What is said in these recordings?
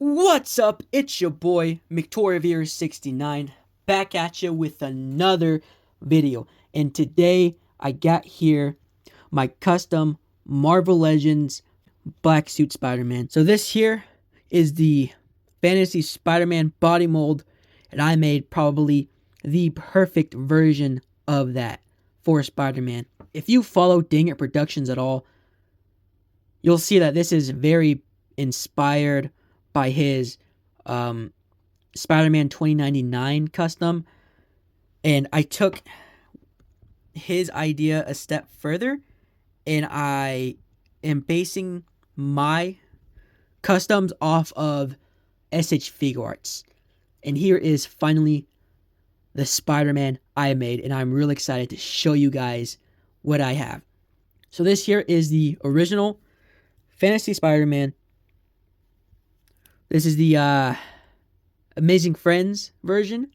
What's up? It's your boy McToyReviewer69 back at you with another video. And today I got here my custom Marvel Legends Black Suit Spider-Man. So this here is the Fantasy Spider-Man body mold, and I made probably the perfect version of that for Spider-Man. If you follow Dang It Productions at all, you'll see that this is very inspired by his Spider-Man 2099 custom, and I took his idea a step further, and I am basing my customs off of SH Figuarts. And here is finally the Spider-Man I made, and I'm really excited to show you guys what I have. So this here is the original Fantasy Spider-Man. This is the Amazing Friends version.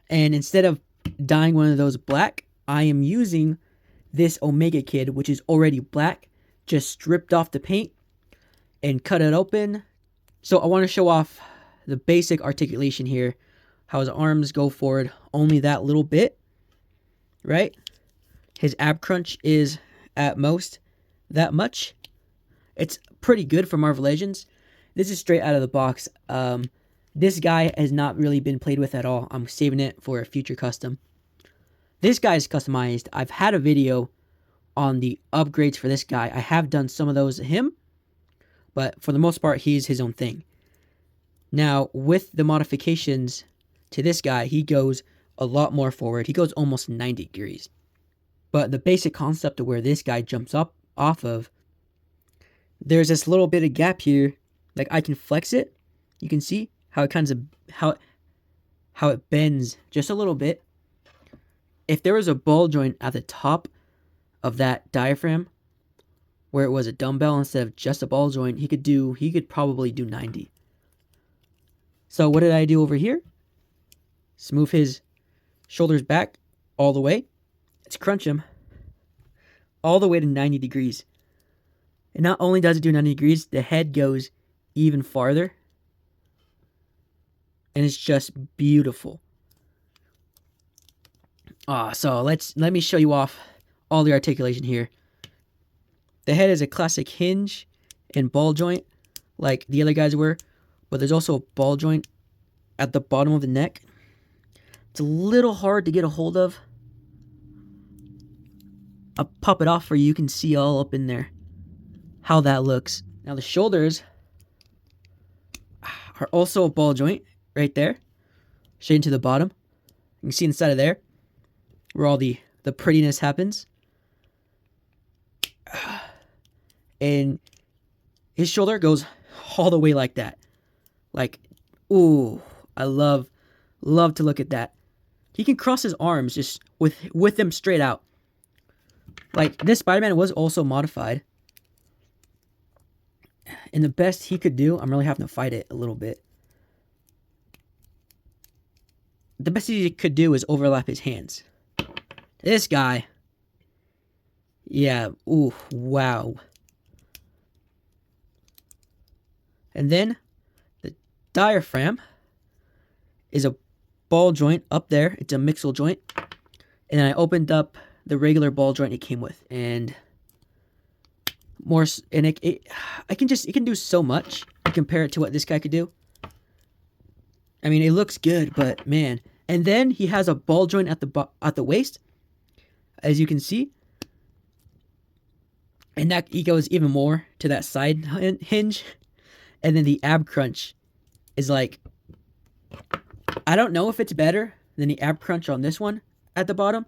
And instead of dyeing one of those black, I am using this Omega Kid, which is already black, just stripped off the paint and cut it open. So I want to show off the basic articulation here, how his arms go forward only that little bit, right? His ab crunch is at most that much. It's pretty good for Marvel Legends. This is straight out of the box. This guy has not really been played with at all. I'm saving it for a future custom. This guy is customized. I've had a video on the upgrades for this guy. I have done some of those to him, but for the most part, he's his own thing. Now, with the modifications to this guy, he goes a lot more forward. He goes almost 90 degrees. But the basic concept of where this guy jumps up off of, there's this little bit of gap here. Like, I can flex it. You can see how it kind of how it bends just a little bit. If there was a ball joint at the top of that diaphragm, where it was a dumbbell instead of just a ball joint, he could probably do 90. So what did I do over here? Smooth his shoulders back all the way. Let's crunch him all the way to 90 degrees. And not only does it do 90 degrees, the head goes even farther. And it's just beautiful. So let me show you off all the articulation here. The head is a classic hinge and ball joint like the other guys were, but there's also a ball joint at the bottom of the neck. It's a little hard to get a hold of. I'll pop it off for you. You can see all up in there how that looks. Now the shoulders are also a ball joint right there, straight into the bottom. You can see inside of there where all the prettiness happens. And his shoulder goes all the way like that. Like, ooh, I love to look at that. He can cross his arms just with them straight out. Like, this Spider-Man was also modified. And the best he could do, I'm really having to fight it a little bit. The best he could do is overlap his hands. This guy, yeah, ooh, wow. And then the diaphragm is a ball joint up there. It's a mixel joint. And then I opened up the regular ball joint it came with, and more, and it can do so much. I compare it to what this guy could do. I mean, it looks good, but man. And then he has a ball joint at the waist, as you can see, and that he goes even more to that side hinge. And then the ab crunch is like, I don't know if it's better than the ab crunch on this one at the bottom,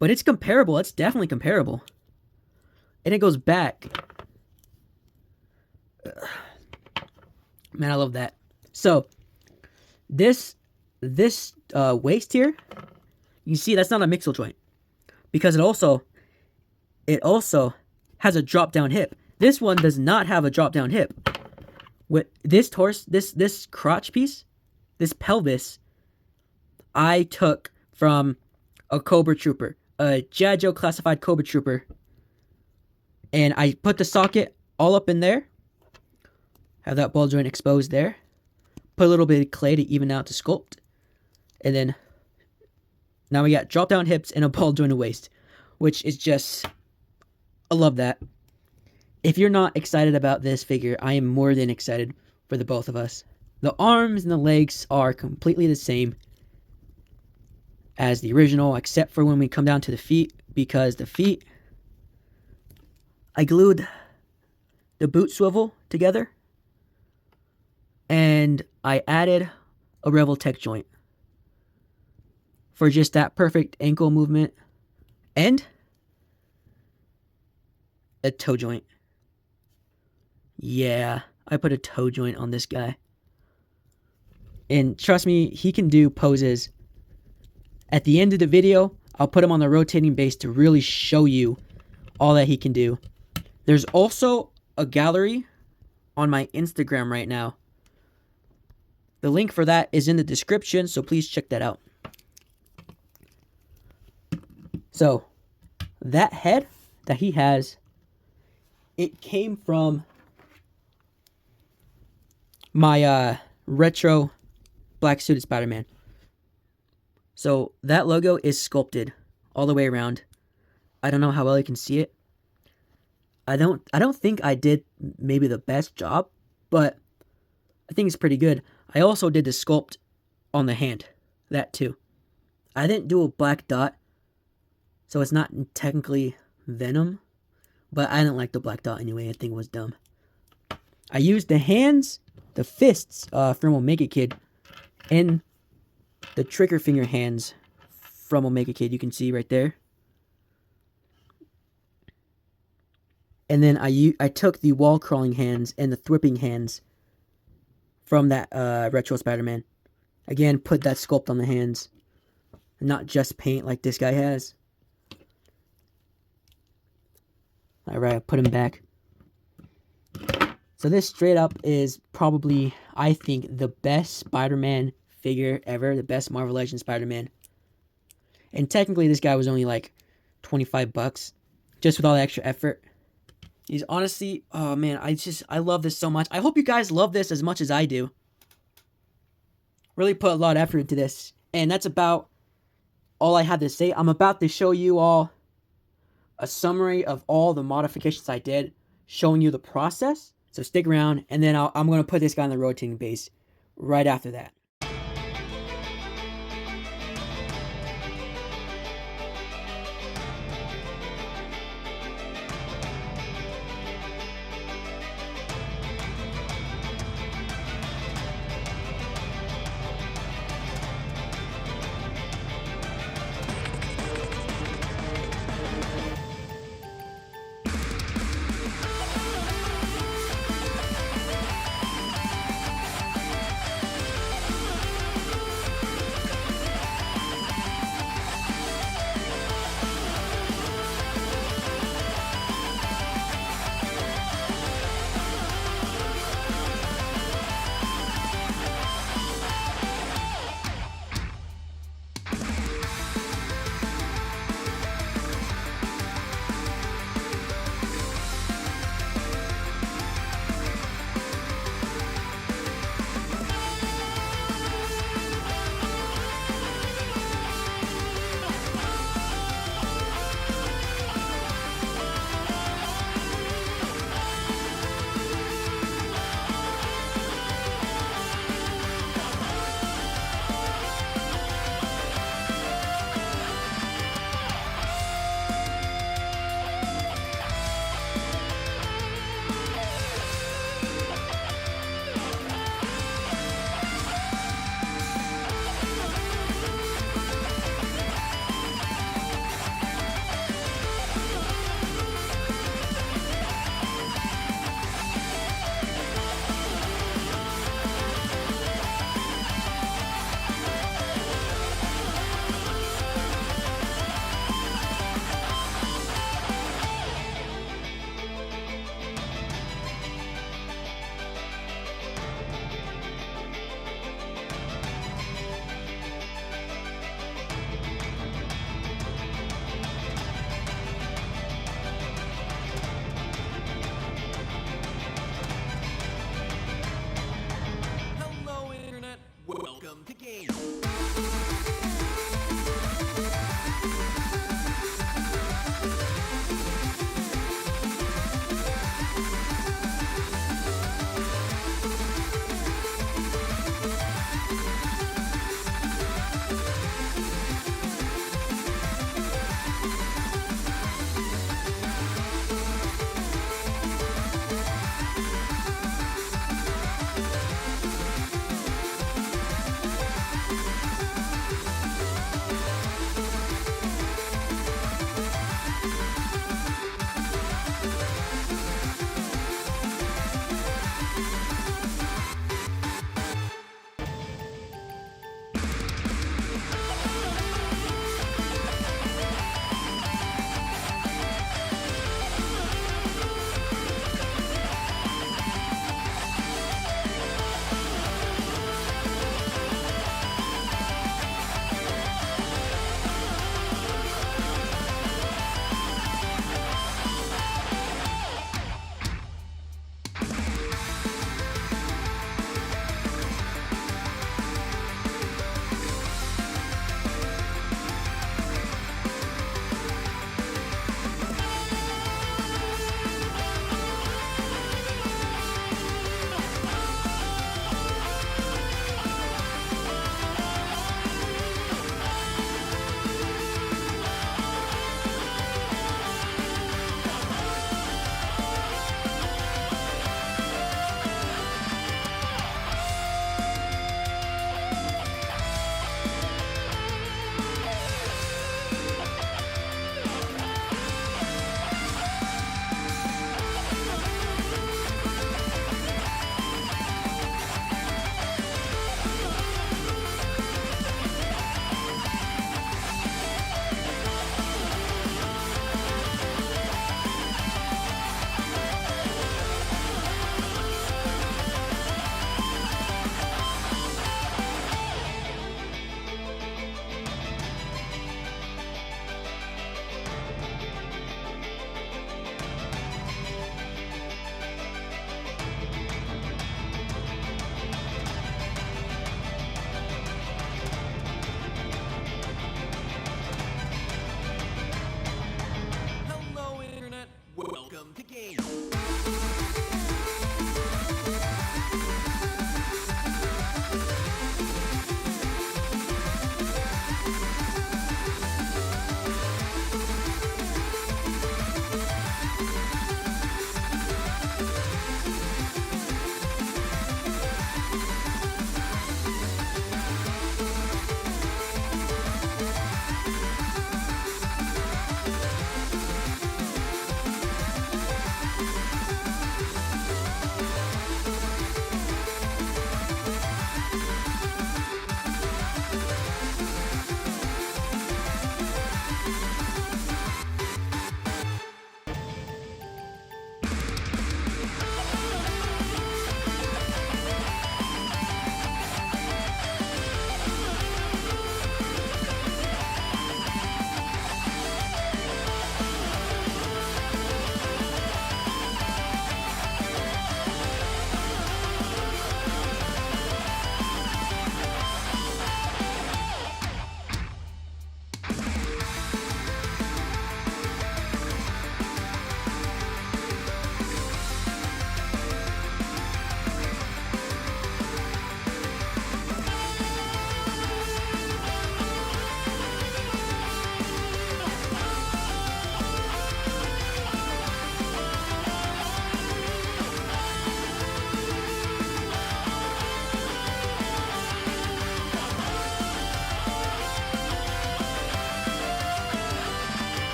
but it's comparable. It's definitely comparable. And it goes back. Man, I love that. So this waist here, you see that's not a mixel joint, because it also has a drop down hip. This one does not have a drop down hip. With this this crotch piece, this pelvis, I took from a Cobra Trooper, a G.I. Joe classified Cobra Trooper. And I put the socket all up in there, Have that ball joint exposed there. Put a little bit of clay to even out the sculpt. And then now we got drop down hips and a ball jointed waist, which is just, I love that. If you're not excited about this figure, I am more than excited for the both of us. The arms and the legs are completely the same as the original, except for when we come down to the feet, because the feet, I glued the boot swivel together and I added a Revoltech joint for just that perfect ankle movement and a toe joint. Yeah, I put a toe joint on this guy. And trust me, he can do poses. At the end of the video, I'll put him on the rotating base to really show you all that he can do. There's also a gallery on my Instagram right now. The link for that is in the description, so please check that out. So, that head that he has, it came from my retro black suited Spider-Man. So that logo is sculpted all the way around. I don't know how well you can see it. I don't think I did maybe the best job, but I think it's pretty good. I also did the sculpt on the hand, that too. I didn't do a black dot, so it's not technically Venom, but I didn't like the black dot anyway. I think it was dumb. I used the hands, the fists from Omega Kid, and the trigger finger hands from Omega Kid. You can see right there. And then I took the wall crawling hands and the thwipping hands from that retro Spider-Man. Again, put that sculpt on the hands, not just paint like this guy has. Alright, I'll put him back. So this straight up is probably, I think, the best Spider-Man figure ever. The best Marvel Legends Spider-Man. And technically this guy was only like 25 bucks. Just with all the extra effort. He's honestly, oh man, I love this so much. I hope you guys love this as much as I do. Really put a lot of effort into this. And that's about all I have to say. I'm about to show you all a summary of all the modifications I did, showing you the process. So stick around, and then I'm going to put this guy on the rotating base right after that.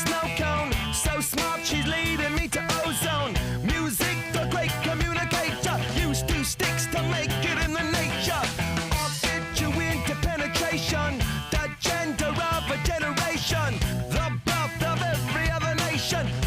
snow cone. So smart, she's leading me to ozone. Music, the great communicator. Used two sticks to make it in the nature. I'll get you into penetration. The gender of a generation. The birth of every other nation.